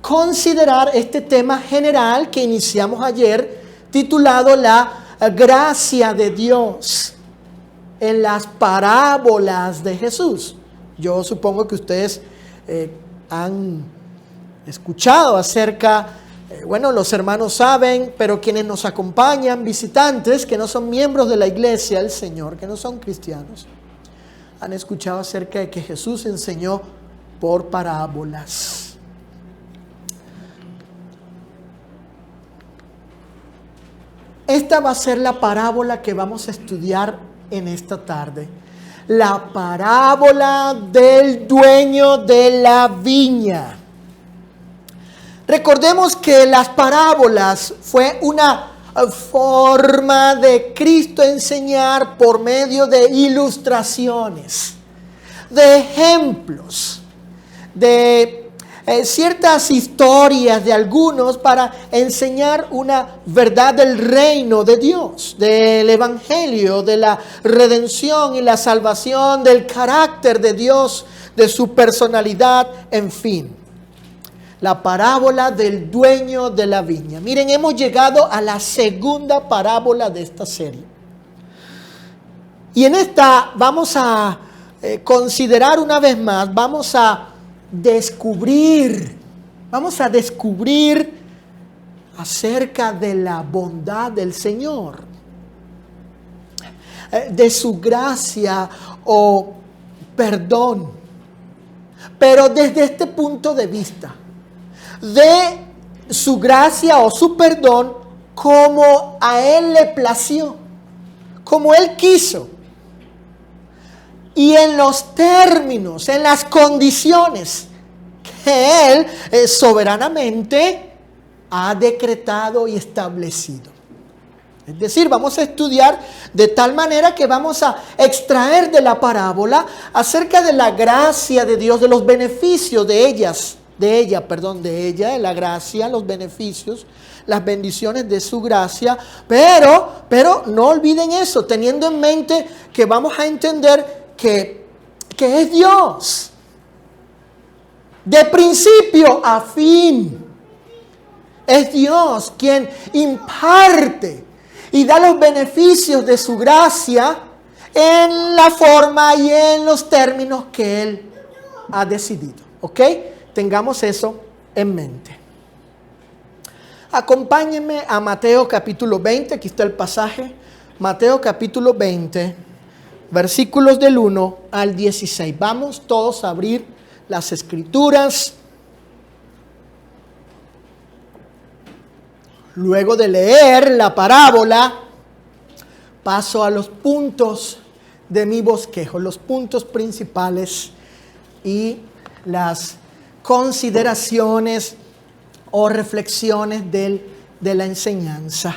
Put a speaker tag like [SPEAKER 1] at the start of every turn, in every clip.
[SPEAKER 1] considerar este tema general que iniciamos ayer, titulado La gracia de Dios en las parábolas de Jesús. Yo supongo que ustedes han escuchado acerca, los hermanos saben, pero quienes nos acompañan, visitantes que no son miembros de la iglesia del Señor, que no son cristianos, han escuchado acerca de que Jesús enseñó por parábolas. Esta va a ser la parábola que vamos a estudiar en esta tarde. La parábola del dueño de la viña. Recordemos que las parábolas fue una forma de Cristo enseñar por medio de ilustraciones, de ejemplos, de ciertas historias de algunos para enseñar una verdad del reino de Dios, del evangelio, de la redención y la salvación, del carácter de Dios, de su personalidad, en fin. La parábola del dueño de la viña. Miren, hemos llegado a la segunda parábola de esta serie. Y en esta vamos a considerar una vez más, vamos a descubrir acerca de la bondad del Señor, de su gracia o perdón, pero desde este punto de vista, de su gracia o su perdón como a Él le plació, como Él quiso, y en los términos, en las condiciones que Él soberanamente ha decretado y establecido. Es decir, vamos a estudiar de tal manera que vamos a extraer de la parábola acerca de la gracia de Dios, de los beneficios de ella, la gracia, los beneficios, las bendiciones de su gracia, pero no olviden eso, teniendo en mente que vamos a entender que es Dios, de principio a fin. Es Dios quien imparte y da los beneficios de su gracia en la forma y en los términos que Él ha decidido. ¿Ok? Tengamos eso en mente. Acompáñenme a Mateo capítulo 20, aquí está el pasaje. Mateo capítulo 20, versículos del 1 al 16. Vamos todos a abrir las escrituras. Luego de leer la parábola, paso a los puntos de mi bosquejo, los puntos principales y las consideraciones o reflexiones de la enseñanza.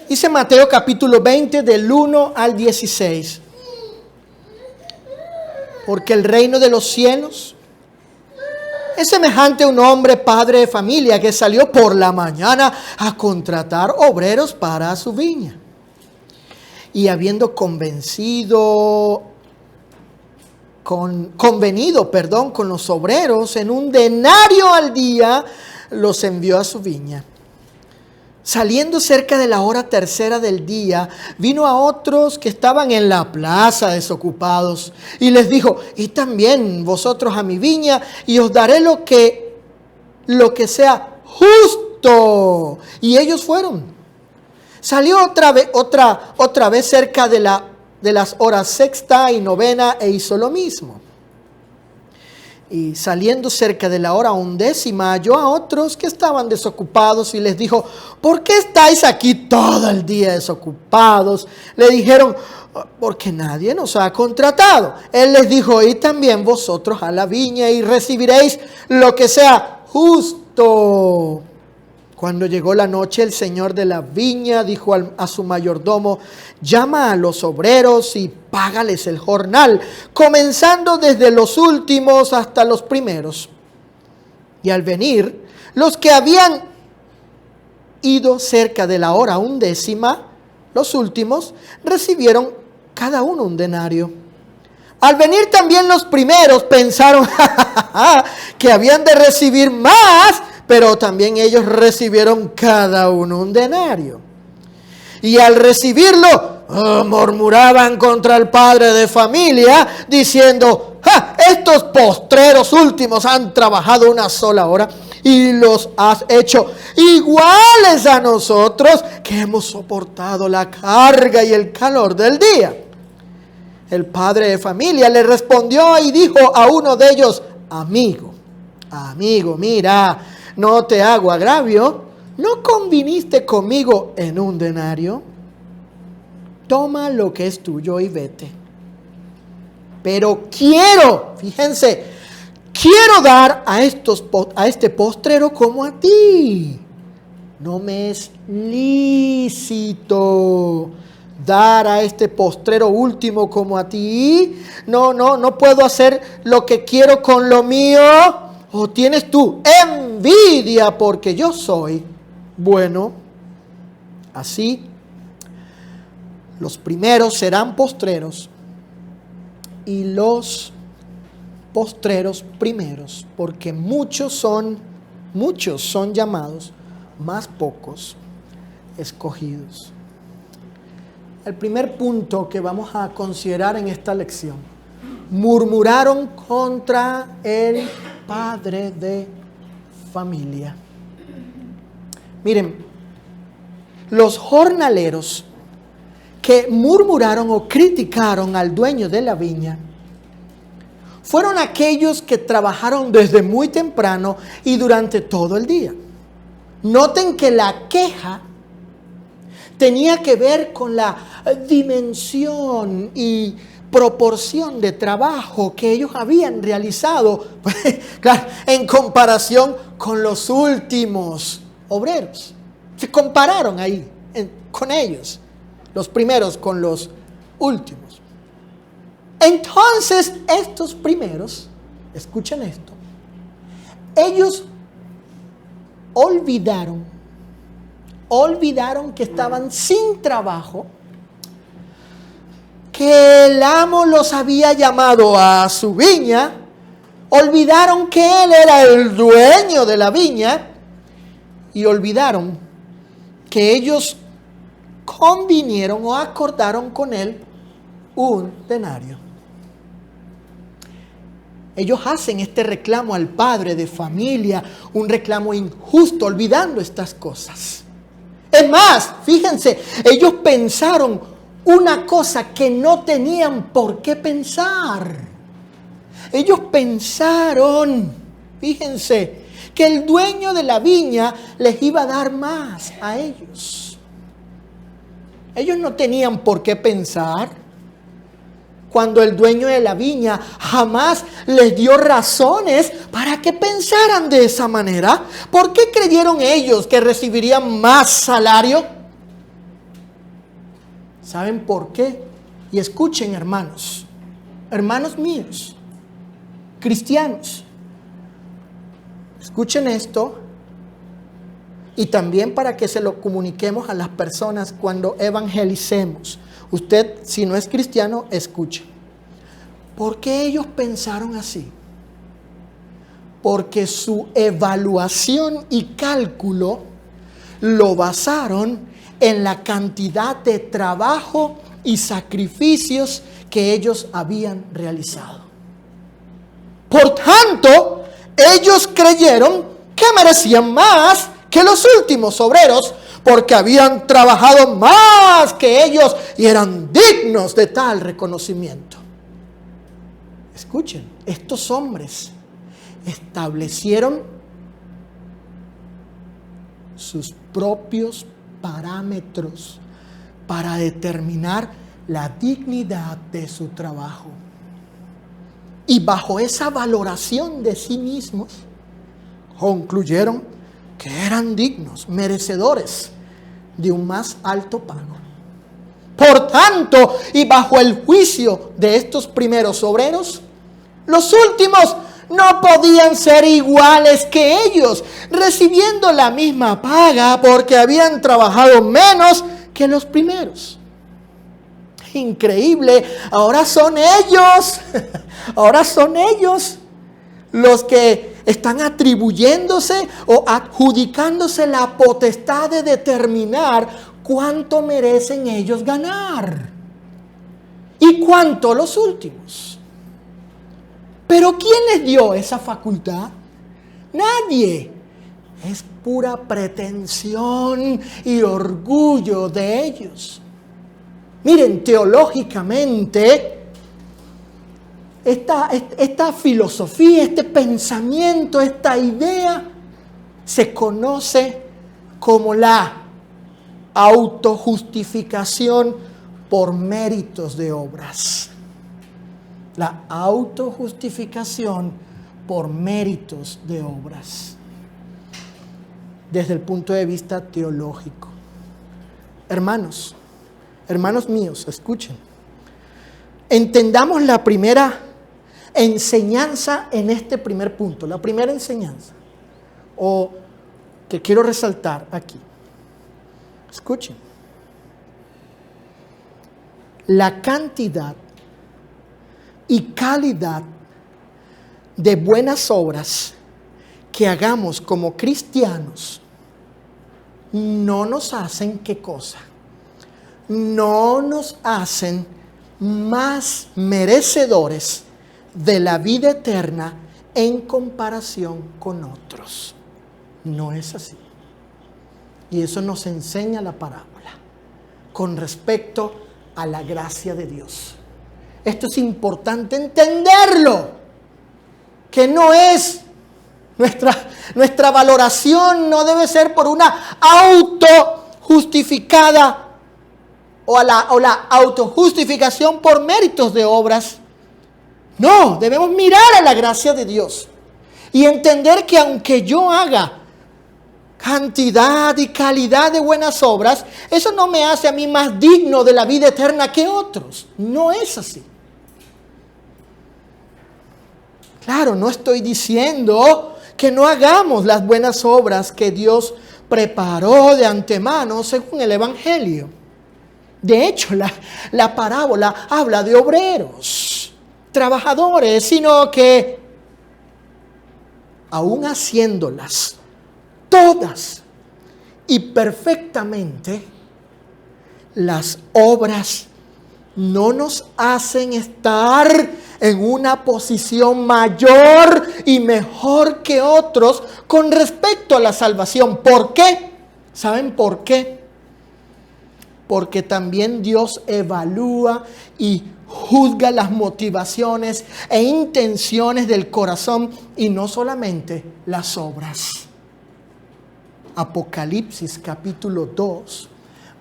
[SPEAKER 1] Dice Mateo capítulo 20 del 1 al 16. Porque el reino de los cielos es semejante a un hombre padre de familia que salió por la mañana a contratar obreros para su viña. Y habiendo convenido con los obreros en un denario al día, los envió a su viña. Saliendo cerca de la hora tercera del día, vino a otros que estaban en la plaza desocupados y les dijo: y también vosotros a mi viña, y os daré lo que sea justo. Y ellos fueron. Salió otra vez cerca de las horas sexta y novena e hizo lo mismo. Y saliendo cerca de la hora 11, halló a otros que estaban desocupados y les dijo: ¿por qué estáis aquí todo el día desocupados? Le dijeron: porque nadie nos ha contratado. Él les dijo: y también vosotros a la viña y recibiréis lo que sea justo. Cuando llegó la noche, el señor de la viña dijo a su mayordomo: llama a los obreros y págales el jornal, comenzando desde los últimos hasta los primeros. Y al venir, los que habían ido cerca de la hora 11, los últimos, recibieron cada uno un denario. Al venir también los primeros, pensaron: que habían de recibir más, pero también ellos recibieron cada uno un denario. Y al recibirlo, murmuraban contra el padre de familia, diciendo: estos postreros últimos han trabajado una sola hora y los has hecho iguales a nosotros, que hemos soportado la carga y el calor del día. El padre de familia le respondió y dijo a uno de ellos: amigo, mira, no te hago agravio. ¿No conviniste conmigo en un denario? Toma lo que es tuyo y vete. Pero fíjense, quiero dar a este postrero como a ti. No me es lícito dar a este postrero último como a ti. No puedo hacer lo que quiero con lo mío. ¿O tienes tú envidia porque yo soy bueno? Así, los primeros serán postreros y los postreros primeros, porque muchos son llamados, mas pocos escogidos. El primer punto que vamos a considerar en esta lección: murmuraron contra el padre de familia. Miren, los jornaleros que murmuraron o criticaron al dueño de la viña fueron aquellos que trabajaron desde muy temprano y durante todo el día. Noten que la queja tenía que ver con la dimensión y proporción de trabajo que ellos habían realizado, claro, en comparación con los últimos obreros. Se compararon ahí con ellos, los primeros con los últimos. Entonces estos primeros, escuchen esto, ellos olvidaron que estaban sin trabajo, que el amo los había llamado a su viña, olvidaron que él era el dueño de la viña y olvidaron que ellos convinieron o acordaron con él un denario. Ellos hacen este reclamo al padre de familia, un reclamo injusto, olvidando estas cosas. Es más, fíjense, ellos pensaron una cosa que no tenían por qué pensar. Ellos pensaron, fíjense, que el dueño de la viña les iba a dar más a ellos. Ellos no tenían por qué pensar, cuando el dueño de la viña jamás les dio razones para que pensaran de esa manera. ¿Por qué creyeron ellos que recibirían más salario? ¿Saben por qué? Y escuchen, hermanos míos, cristianos, escuchen esto, y también para que se lo comuniquemos a las personas cuando evangelicemos. Usted, si no es cristiano, escuche. ¿Por qué ellos pensaron así? Porque su evaluación y cálculo lo basaron en la cantidad de trabajo y sacrificios que ellos habían realizado. Por tanto, ellos creyeron que merecían más que los últimos obreros, porque habían trabajado más que ellos y eran dignos de tal reconocimiento. Escuchen, estos hombres establecieron sus propios parámetros para determinar la dignidad de su trabajo. Y bajo esa valoración de sí mismos, concluyeron que eran dignos, merecedores de un más alto pago. Por tanto, y bajo el juicio de estos primeros obreros, los últimos no podían ser iguales que ellos, recibiendo la misma paga porque habían trabajado menos que los primeros. Increíble, ahora son ellos los que están atribuyéndose o adjudicándose la potestad de determinar cuánto merecen ellos ganar y cuánto los últimos. Pero ¿quién les dio esa facultad? Nadie. Es pura pretensión y orgullo de ellos. Miren, teológicamente, esta filosofía, este pensamiento, esta idea se conoce como la autojustificación por méritos de obras. La autojustificación por méritos de obras. Desde el punto de vista teológico. Hermanos míos, escuchen. Entendamos la primera enseñanza en este primer punto. La primera enseñanza, o que quiero resaltar aquí. Escuchen. La cantidad y calidad de buenas obras que hagamos como cristianos no nos hacen ¿qué cosa? No nos hacen más merecedores de la vida eterna en comparación con otros. No es así. Y eso nos enseña la parábola con respecto a la gracia de Dios. Esto es importante entenderlo, que no es nuestra valoración, no debe ser por una autojustificada o la autojustificación por méritos de obras. No, debemos mirar a la gracia de Dios y entender que aunque yo haga cantidad y calidad de buenas obras, eso no me hace a mí más digno de la vida eterna que otros. No es así. Claro, no estoy diciendo que no hagamos las buenas obras que Dios preparó de antemano según el Evangelio. De hecho, la parábola habla de obreros, trabajadores, sino que aún haciéndolas todas y perfectamente, las obras no nos hacen estar en una posición mayor y mejor que otros con respecto a la salvación. ¿Por qué? ¿Saben por qué? Porque también Dios evalúa y juzga las motivaciones e intenciones del corazón y no solamente las obras. Apocalipsis capítulo 2,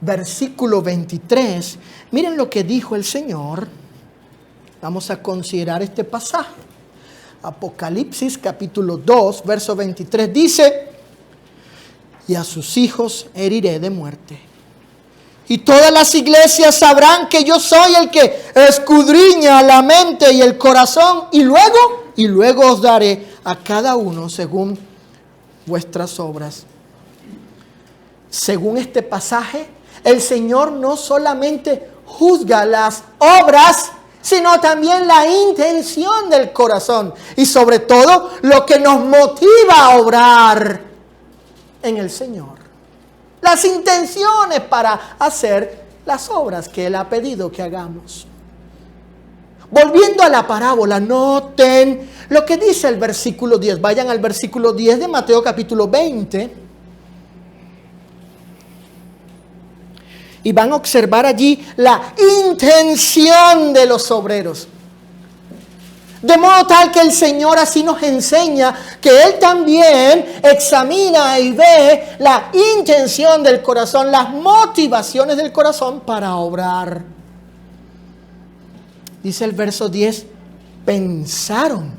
[SPEAKER 1] versículo 23. Miren lo que dijo el Señor. Vamos a considerar este pasaje. Apocalipsis capítulo 2, verso 23 dice: y a sus hijos heriré de muerte. Y todas las iglesias sabrán que yo soy el que escudriña la mente y el corazón. Y luego os daré a cada uno según vuestras obras. Según este pasaje, el Señor no solamente juzga las obras, sino también la intención del corazón. Y sobre todo, lo que nos motiva a obrar en el Señor. Las intenciones para hacer las obras que Él ha pedido que hagamos. Volviendo a la parábola, noten lo que dice el versículo 10. Vayan al versículo 10 de Mateo capítulo 20. Y van a observar allí la intención de los obreros. De modo tal que el Señor así nos enseña que Él también examina y ve la intención del corazón, las motivaciones del corazón para obrar. Dice el verso 10, pensaron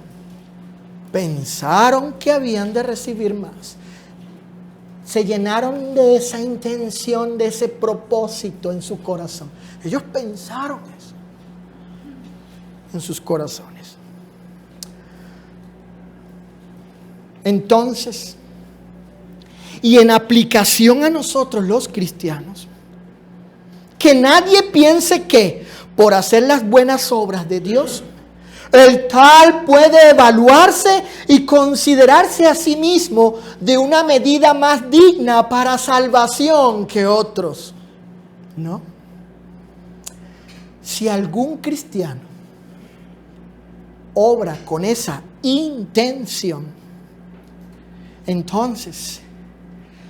[SPEAKER 1] que habían de recibir más. Se llenaron de esa intención, de ese propósito en su corazón. Ellos pensaron eso en sus corazones. Entonces, y en aplicación a nosotros los cristianos, que nadie piense que por hacer las buenas obras de Dios, El tal puede evaluarse y considerarse a sí mismo de una medida más digna para salvación que otros. ¿No? Si algún cristiano obra con esa intención, entonces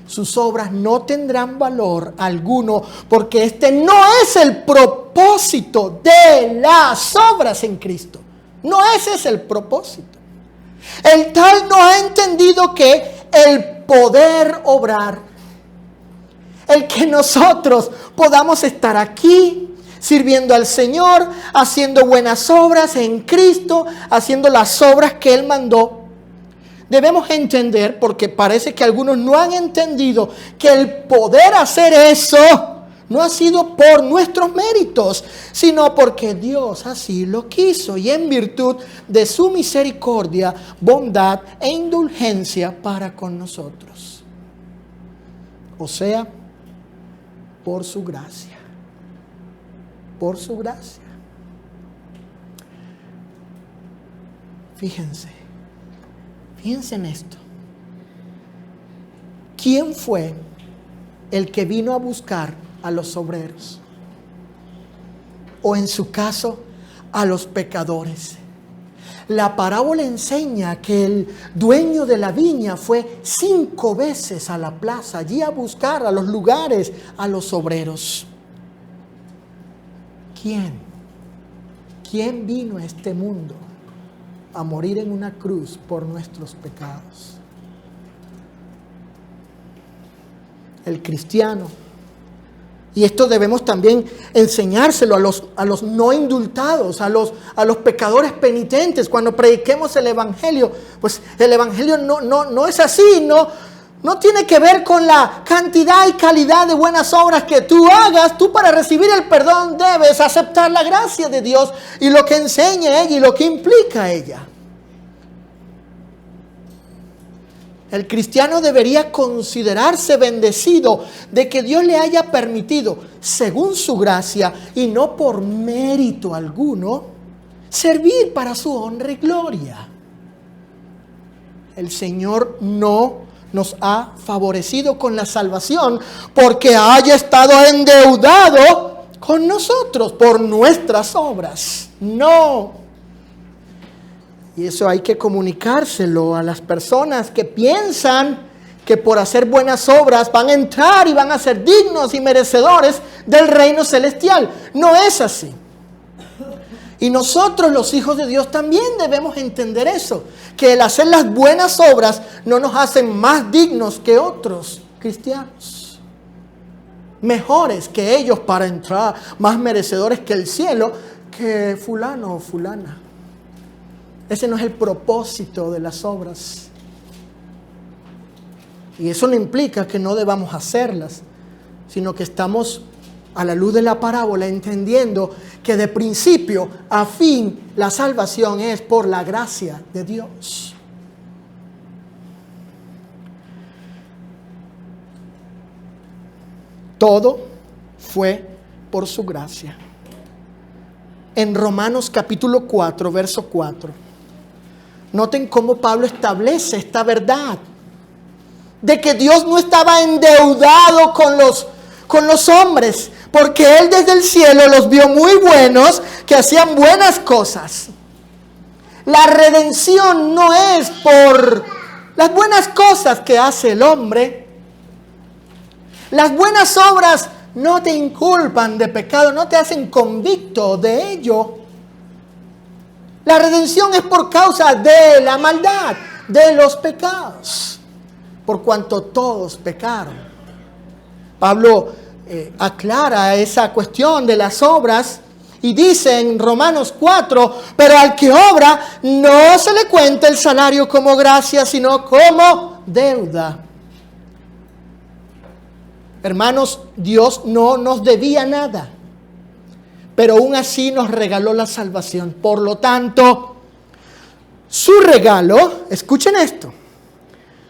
[SPEAKER 1] sus obras no tendrán valor alguno, porque este no es el propósito de las obras en Cristo. No ese es el propósito. El tal no ha entendido que el poder obrar, el que nosotros podamos estar aquí sirviendo al Señor, haciendo buenas obras en Cristo, haciendo las obras que Él mandó. Debemos entender, porque parece que algunos no han entendido, que el poder hacer eso no ha sido por nuestros méritos, sino porque Dios así lo quiso y en virtud de su misericordia, bondad e indulgencia para con nosotros. O sea, por su gracia. Por su gracia. Fíjense en esto. ¿Quién fue el que vino a buscar a los obreros? O en su caso, a los pecadores. La parábola enseña que el dueño de la viña fue 5 veces a la plaza, allí a buscar a los lugares, a los obreros. ¿Quién vino a este mundo a morir en una cruz por nuestros pecados? El cristiano. Y esto debemos también enseñárselo a los no indultados, a los pecadores penitentes. Cuando prediquemos el Evangelio, pues el Evangelio no es así, no tiene que ver con la cantidad y calidad de buenas obras que tú hagas. Tú, para recibir el perdón, debes aceptar la gracia de Dios y lo que enseña ella y lo que implica ella. El cristiano debería considerarse bendecido de que Dios le haya permitido, según su gracia y no por mérito alguno, servir para su honra y gloria. El Señor no nos ha favorecido con la salvación porque haya estado endeudado con nosotros por nuestras obras. No. Y eso hay que comunicárselo a las personas que piensan que por hacer buenas obras van a entrar y van a ser dignos y merecedores del reino celestial. No es así. Y nosotros, los hijos de Dios, también debemos entender eso, que el hacer las buenas obras no nos hacen más dignos que otros cristianos, mejores que ellos para entrar, más merecedores que el cielo, que fulano o fulana. Ese no es el propósito de las obras. Y eso no implica que no debamos hacerlas, sino que estamos a la luz de la parábola entendiendo que de principio a fin la salvación es por la gracia de Dios. Todo fue por su gracia. En Romanos capítulo 4, verso 4. Noten cómo Pablo establece esta verdad de que Dios no estaba endeudado con los hombres, porque Él desde el cielo los vio muy buenos, que hacían buenas cosas. La redención no es por las buenas cosas que hace el hombre. Las buenas obras no te inculpan de pecado, no te hacen convicto de ello. La redención es por causa de la maldad, de los pecados, por cuanto todos pecaron. Pablo aclara esa cuestión de las obras y dice en Romanos 4, pero al que obra no se le cuenta el salario como gracia, sino como deuda. Hermanos, Dios no nos debía nada, pero aún así nos regaló la salvación. Por lo tanto, su regalo, escuchen esto,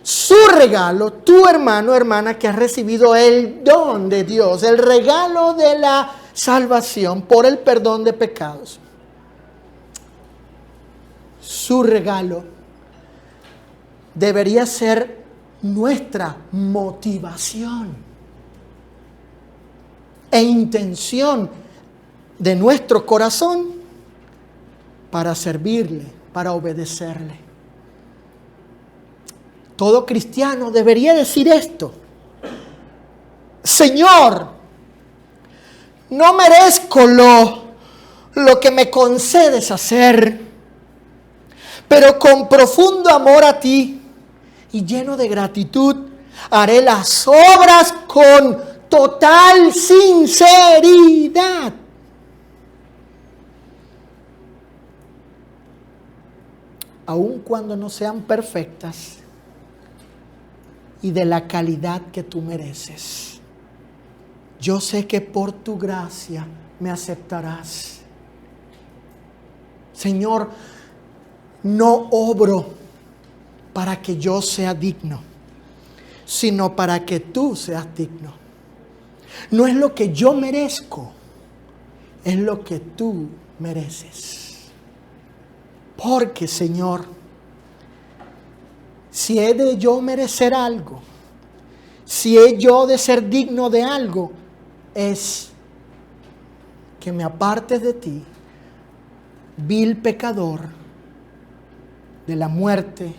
[SPEAKER 1] su regalo, tu hermano, hermana, que has recibido el don de Dios, el regalo de la salvación por el perdón de pecados, su regalo, debería ser nuestra motivación e intención de nuestro corazón para servirle, para obedecerle. Todo cristiano debería decir esto: Señor, no merezco lo que me concedes hacer, pero con profundo amor a ti y lleno de gratitud, haré las obras con total sinceridad. Aun cuando no sean perfectas y de la calidad que tú mereces, yo sé que por tu gracia me aceptarás. Señor, no obro para que yo sea digno, sino para que tú seas digno. No es lo que yo merezco, es lo que tú mereces. Porque, Señor, si he de yo merecer algo, si he yo de ser digno de algo, es que me apartes de ti, vil pecador, de la muerte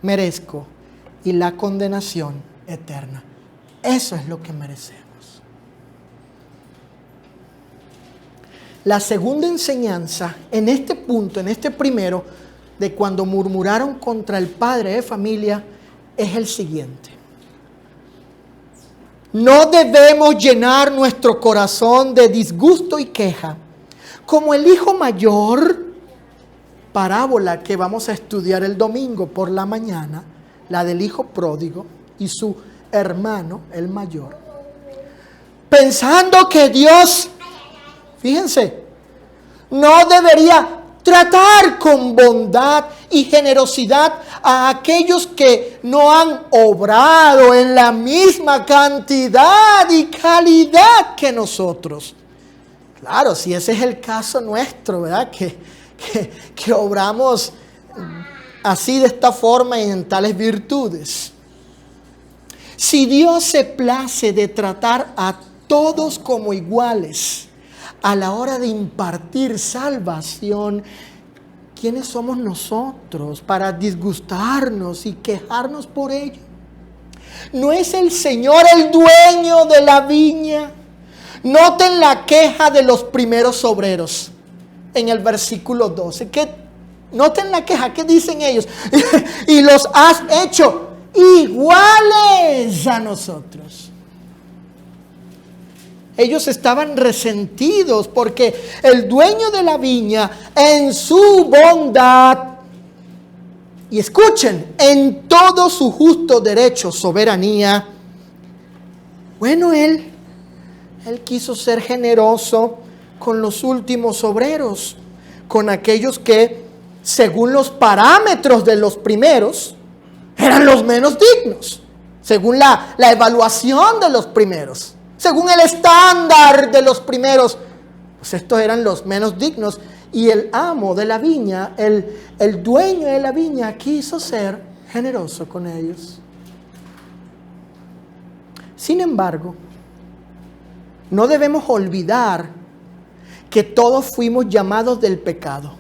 [SPEAKER 1] merezco y la condenación eterna. Eso es lo que merecemos. La segunda enseñanza en este punto, en este primero, de cuando murmuraron contra el padre de familia, es el siguiente: no debemos llenar nuestro corazón de disgusto y queja, como el hijo mayor, parábola que vamos a estudiar el domingo por la mañana, la del hijo pródigo y su hermano, el mayor, pensando que Dios, fíjense, no debería tratar con bondad y generosidad a aquellos que no han obrado en la misma cantidad y calidad que nosotros. Claro, si ese es el caso nuestro, ¿verdad? Que obramos así, de esta forma y en tales virtudes. Si Dios se place de tratar a todos como iguales a la hora de impartir salvación, ¿quiénes somos nosotros para disgustarnos y quejarnos por ello? ¿No es el Señor el dueño de la viña? Noten la queja de los primeros obreros en el versículo 12. Noten la queja, ¿qué dicen ellos? Y los has hecho iguales a nosotros. Ellos estaban resentidos porque el dueño de la viña, en su bondad, y escuchen, en todo su justo derecho, soberanía, bueno, él quiso ser generoso con los últimos obreros, con aquellos que, según los parámetros de los primeros, eran los menos dignos, según la evaluación de los primeros. Según el estándar de los primeros, pues estos eran los menos dignos. Y el amo de la viña, el dueño de la viña, quiso ser generoso con ellos. Sin embargo, no debemos olvidar que todos fuimos llamados del pecado,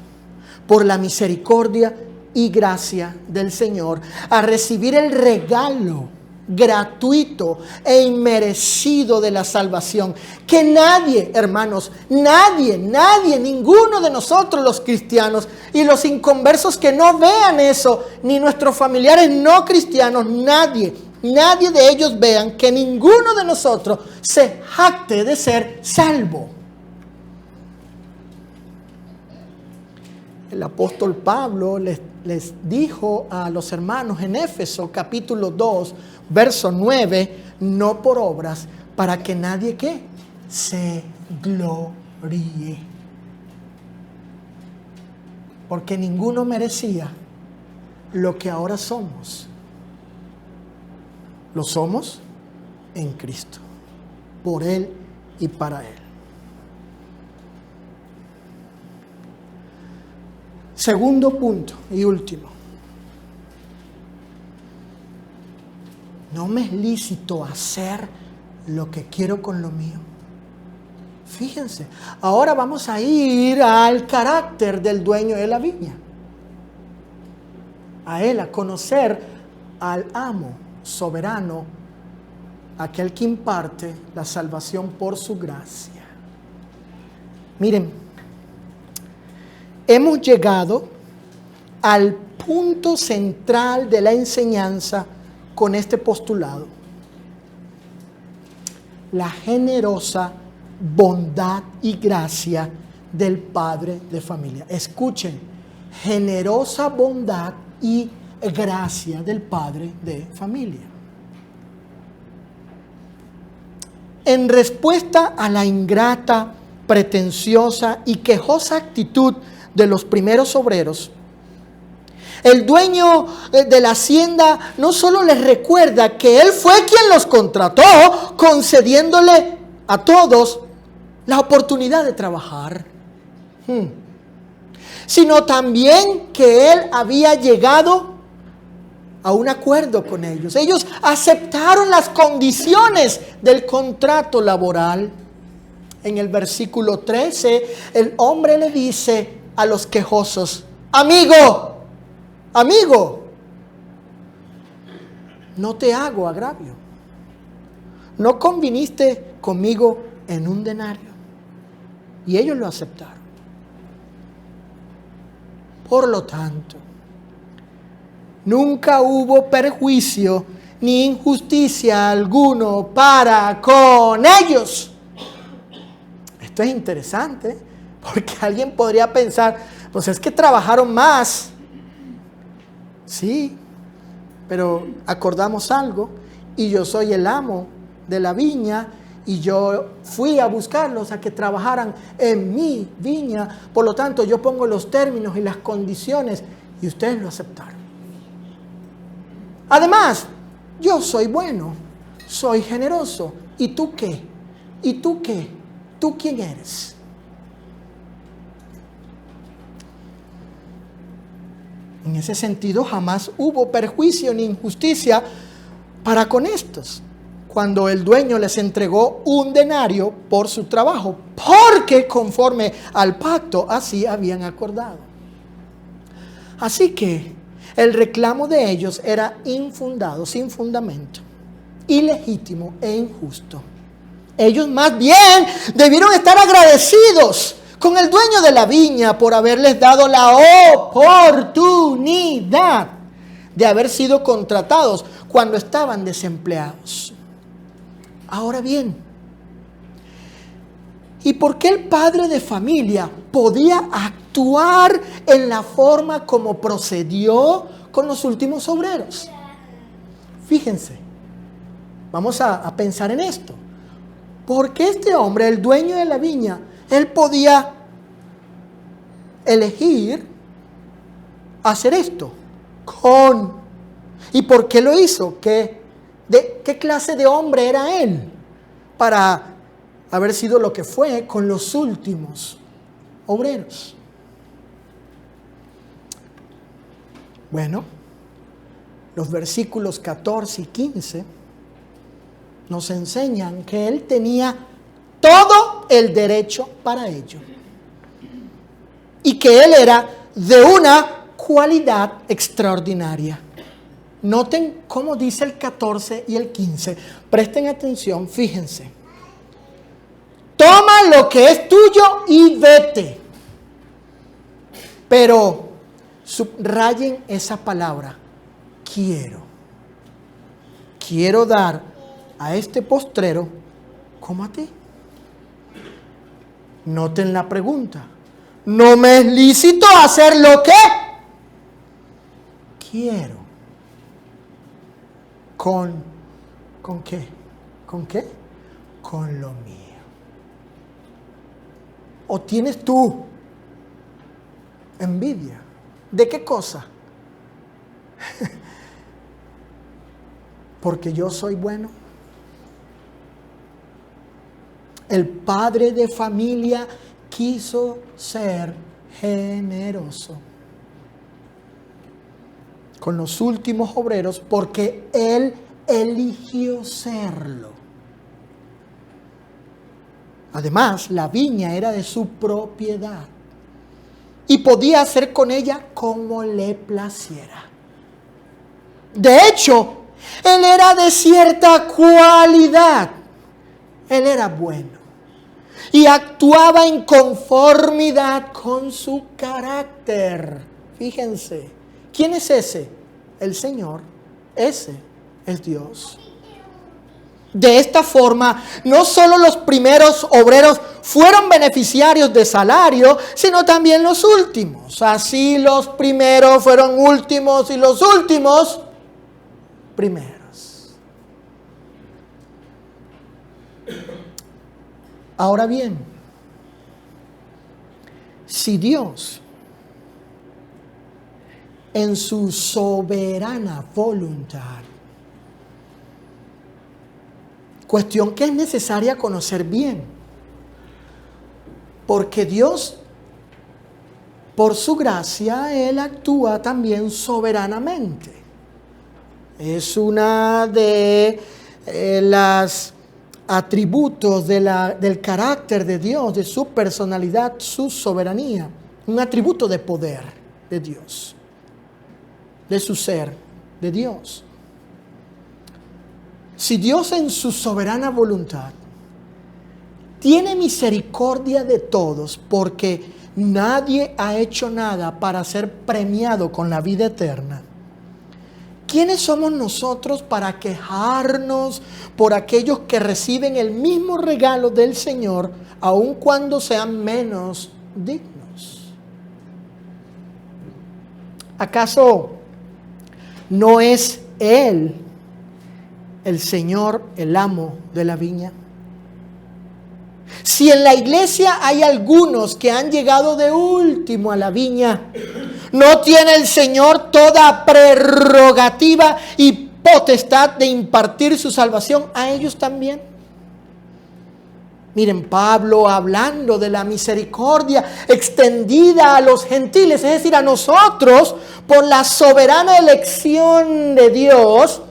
[SPEAKER 1] por la misericordia y gracia del Señor, a recibir el regalo gratuito e inmerecido de la salvación, que nadie, hermanos, nadie, ninguno de nosotros los cristianos y los inconversos que no vean eso, ni nuestros familiares no cristianos, nadie de ellos vean que ninguno de nosotros se jacte de ser salvo. El apóstol Pablo les dijo a los hermanos en Éfeso capítulo 2, verso 9, no por obras, para que nadie ¿qué? Se gloríe. Porque ninguno merecía lo que ahora somos. Lo somos en Cristo, por Él y para Él. Segundo punto y último. No me es lícito hacer lo que quiero con lo mío. Fíjense, ahora vamos a ir al carácter del dueño de la viña. A él, a conocer al amo soberano, aquel que imparte la salvación por su gracia. Miren, hemos llegado al punto central de la enseñanza con este postulado: la generosa bondad y gracia del padre de familia. Escuchen, generosa bondad y gracia del padre de familia. En respuesta a la ingrata, pretenciosa y quejosa actitud de los primeros obreros, el dueño de la hacienda no solo les recuerda que él fue quien los contrató, concediéndole a todos la oportunidad de trabajar, sino también que él había llegado a un acuerdo con ellos. Ellos aceptaron las condiciones del contrato laboral. En el versículo 13, el hombre le dice a los quejosos: amigo, no te hago agravio. No conviniste conmigo en un denario. Y ellos lo aceptaron. Por lo tanto, nunca hubo perjuicio ni injusticia alguno para con ellos. Esto es interesante, porque alguien podría pensar, pues es que trabajaron más. Sí, pero acordamos algo, y yo soy el amo de la viña, y yo fui a buscarlos a que trabajaran en mi viña. Por lo tanto, yo pongo los términos y las condiciones, y ustedes lo aceptaron. Además, yo soy bueno, soy generoso. ¿Y tú qué? ¿Y tú qué? ¿Tú quién eres? En ese sentido, jamás hubo perjuicio ni injusticia para con estos, cuando el dueño les entregó un denario por su trabajo, porque conforme al pacto así habían acordado. Así que el reclamo de ellos era infundado, sin fundamento, ilegítimo e injusto. Ellos más bien debieron estar agradecidos con el dueño de la viña por haberles dado la oportunidad de haber sido contratados cuando estaban desempleados. Ahora bien, ¿y por qué el padre de familia podía actuar en la forma como procedió con los últimos obreros? Fíjense, vamos a pensar en esto. Porque este hombre, el dueño de la viña, él podía elegir hacer esto ¿Y por qué lo hizo? ¿Qué clase de hombre era él para haber sido lo que fue con los últimos obreros? Bueno, los versículos 14 y 15 nos enseñan que él tenía todo el derecho para ello y que él era de una cualidad extraordinaria. Noten cómo dice el 14 y el 15. Presten atención, fíjense. Toma lo que es tuyo y vete. Pero subrayen esa palabra, quiero. Quiero dar a este postrero como a ti. Noten la pregunta. ¿No me es lícito hacer lo que quiero? ¿Con qué? ¿Con qué? Con lo mío. ¿O tienes tú envidia? ¿De qué cosa? Porque yo soy bueno. El padre de familia quiso ser generoso. con los últimos obreros porque Él eligió serlo. Además, la viña era de su propiedad y podía hacer con ella como le placiera. De hecho, Él era de cierta cualidad. Él era bueno y actuaba en conformidad con su carácter. Fíjense, ¿quién es ese? El Señor. Ese es Dios. De esta forma, no solo los primeros obreros fueron beneficiarios de salario, sino también los últimos. Así los primeros fueron últimos y los últimos primeros. Ahora bien, si Dios, en su soberana voluntad, cuestión que es necesaria conocer bien, porque Dios, por su gracia, Él actúa también soberanamente. Es una de las atributos del carácter de Dios, de su personalidad, su soberanía, un atributo de poder de Dios, de su ser, de Dios. Si Dios en su soberana voluntad tiene misericordia de todos, porque nadie ha hecho nada para ser premiado con la vida eterna, ¿quiénes somos nosotros para quejarnos por aquellos que reciben el mismo regalo del Señor, aun cuando sean menos dignos? ¿Acaso no es Él el Señor, el amo de la viña? Si en la iglesia hay algunos que han llegado de último a la viña, ¿no tiene el Señor toda prerrogativa y potestad de impartir su salvación a ellos también? Miren, Pablo, hablando de la misericordia extendida a los gentiles, es decir, a nosotros, por la soberana elección de Dios,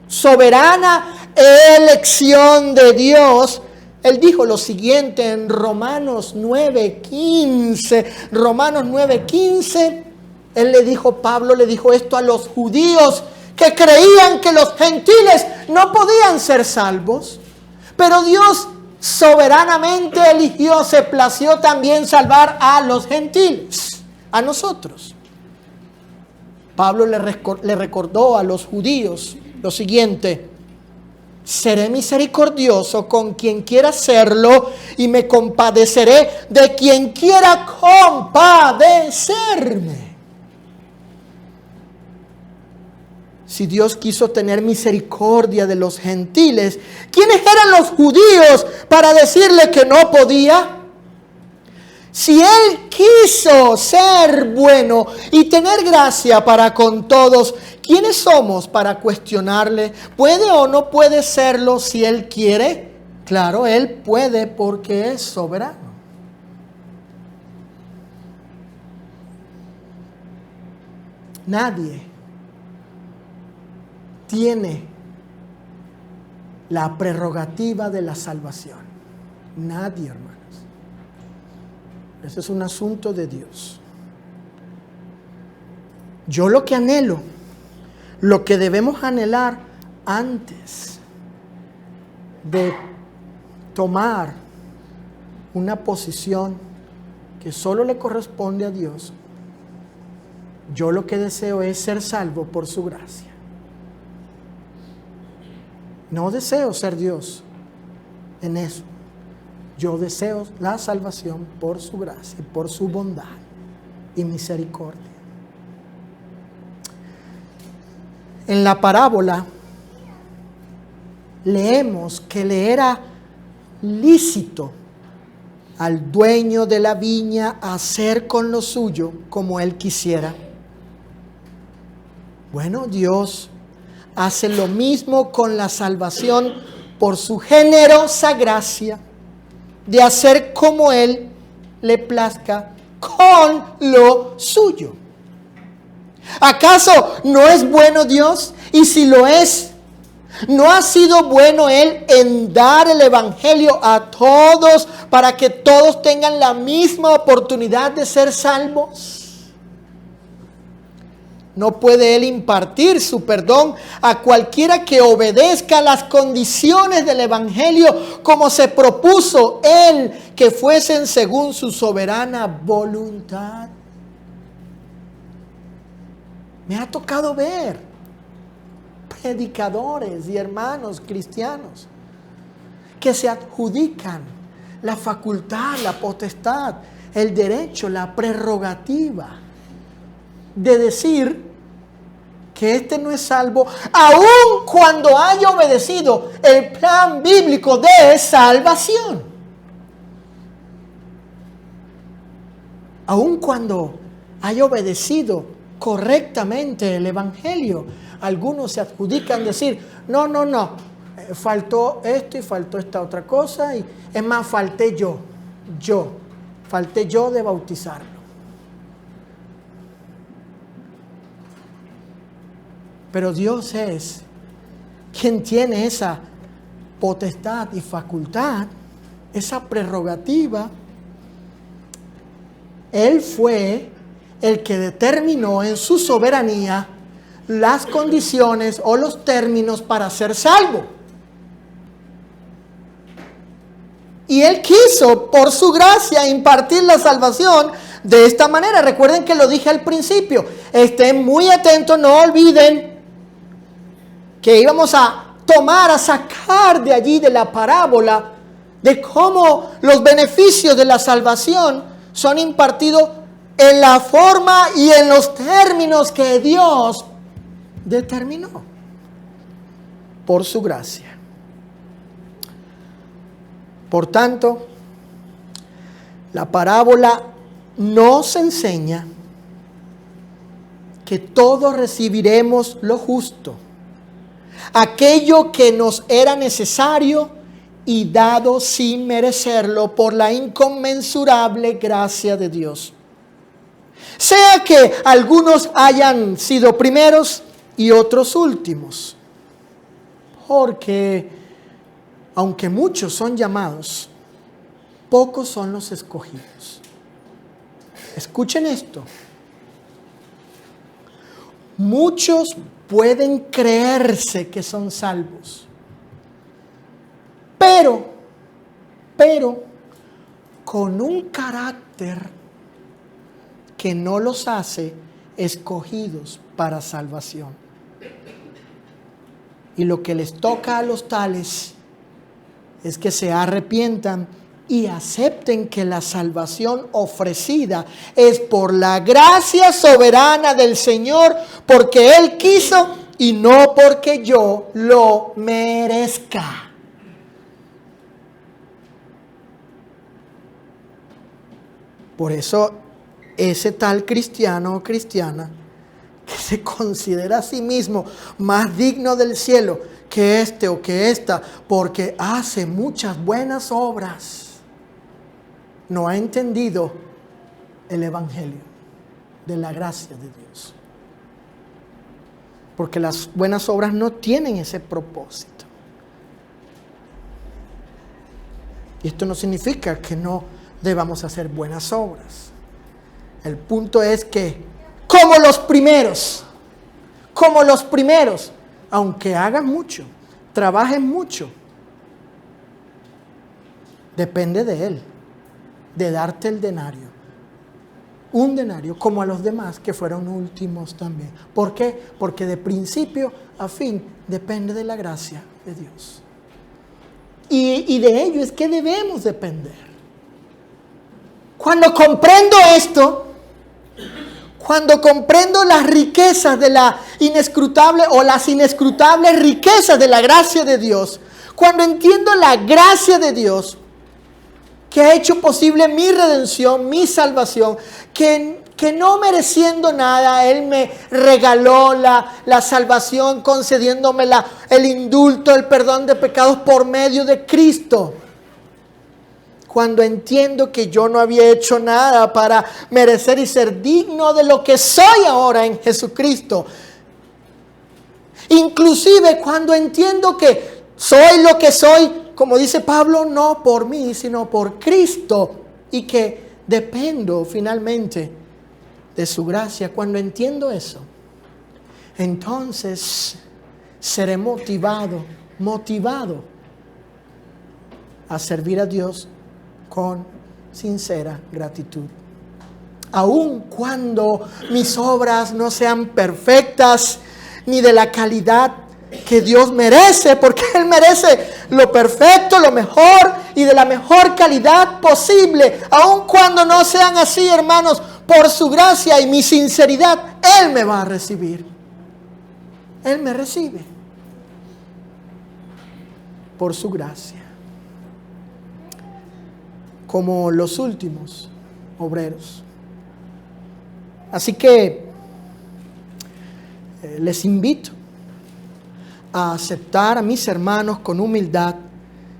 [SPEAKER 1] soberana elección de Dios, él dijo lo siguiente en Romanos 9:15. Romanos 9:15, Pablo le dijo esto a los judíos que creían que los gentiles no podían ser salvos, pero Dios soberanamente eligió, se plació también salvar a los gentiles, a nosotros. Pablo le recordó a los judíos lo siguiente: seré misericordioso con quien quiera serlo y me compadeceré de quien quiera compadecerme. Si Dios quiso tener misericordia de los gentiles, ¿quiénes eran los judíos para decirle que no podía? Si Él quiso ser bueno y tener gracia para con todos, ¿quiénes somos para cuestionarle? ¿Puede o no puede serlo si Él quiere? Claro, Él puede porque es soberano. Nadie tiene la prerrogativa de la salvación. Nadie, hermanos. Ese es un asunto de Dios. Yo lo que anhelo, lo que debemos anhelar antes de tomar una posición que solo le corresponde a Dios, yo lo que deseo es ser salvo por su gracia. No deseo ser Dios en eso. Yo deseo la salvación por su gracia, por su bondad y misericordia. En la parábola leemos que le era lícito al dueño de la viña hacer con lo suyo como él quisiera. Bueno, Dios hace lo mismo con la salvación por su generosa gracia de hacer como Él le plazca con lo suyo. ¿Acaso no es bueno Dios? Y si lo es, ¿no ha sido bueno Él en dar el Evangelio a todos para que todos tengan la misma oportunidad de ser salvos? ¿No puede Él impartir su perdón a cualquiera que obedezca las condiciones del Evangelio como se propuso Él que fuesen según su soberana voluntad? Me ha tocado ver predicadores y hermanos cristianos que se adjudican la facultad, la potestad, el derecho, la prerrogativa de decir que este no es salvo, aun cuando haya obedecido el plan bíblico de salvación. Aun cuando haya obedecido correctamente el Evangelio, algunos se adjudican decir, no, faltó esto y faltó esta otra cosa, y es más, falté yo de bautizarlo. Pero Dios es quien tiene esa potestad y facultad, esa prerrogativa. Él fue el que determinó en su soberanía las condiciones o los términos para ser salvo. Y Él quiso, por su gracia, impartir la salvación de esta manera. Recuerden que lo dije al principio. Estén muy atentos, no olviden que íbamos a sacar de allí, de la parábola, de cómo los beneficios de la salvación son impartidos en la forma y en los términos que Dios determinó por su gracia. Por tanto, la parábola nos enseña que todos recibiremos lo justo, aquello que nos era necesario y dado sin merecerlo por la inconmensurable gracia de Dios. Sea que algunos hayan sido primeros y otros últimos, porque aunque muchos son llamados, pocos son los escogidos. Escuchen esto. Muchos pueden creerse que son salvos, pero con un carácter que no los hace escogidos para salvación. Y lo que les toca a los tales es que se arrepientan y acepten que la salvación ofrecida es por la gracia soberana del Señor, porque Él quiso y no porque yo lo merezca. Por eso ese tal cristiano o cristiana que se considera a sí mismo más digno del cielo que este o que esta, porque hace muchas buenas obras, no ha entendido el Evangelio de la gracia de Dios. Porque las buenas obras no tienen ese propósito. Y esto no significa que no debamos hacer buenas obras. El punto es que, como los primeros, aunque hagan mucho, trabajen mucho, depende de Él, de darte el denario. Un denario, como a los demás que fueron últimos también. ¿Por qué? Porque de principio a fin depende de la gracia de Dios. Y de ello es que debemos depender. Cuando comprendo esto, cuando comprendo las riquezas de la inescrutable o las inescrutables riquezas de la gracia de Dios, cuando entiendo la gracia de Dios que ha hecho posible mi redención, mi salvación, que no mereciendo nada, Él me regaló la salvación, concediéndome el indulto, el perdón de pecados por medio de Cristo. cuando entiendo que yo no había hecho nada para merecer y ser digno de lo que soy ahora en Jesucristo. Inclusive cuando entiendo que soy lo que soy, como dice Pablo, no por mí, sino por Cristo, y que dependo finalmente de su gracia. Cuando entiendo eso, entonces seré motivado a servir a Dios con sincera gratitud. Aun cuando mis obras no sean perfectas ni de la calidad que Dios merece, porque Él merece lo perfecto, lo mejor y de la mejor calidad posible. Aun cuando no sean así, hermanos, por su gracia y mi sinceridad, Él me va a recibir. Él me recibe por su gracia. Como los últimos obreros. Así que les invito a aceptar a mis hermanos con humildad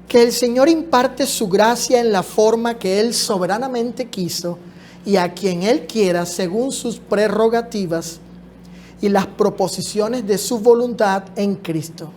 [SPEAKER 1] que el Señor imparte su gracia en la forma que Él soberanamente quiso y a quien Él quiera según sus prerrogativas y las proposiciones de su voluntad en Cristo.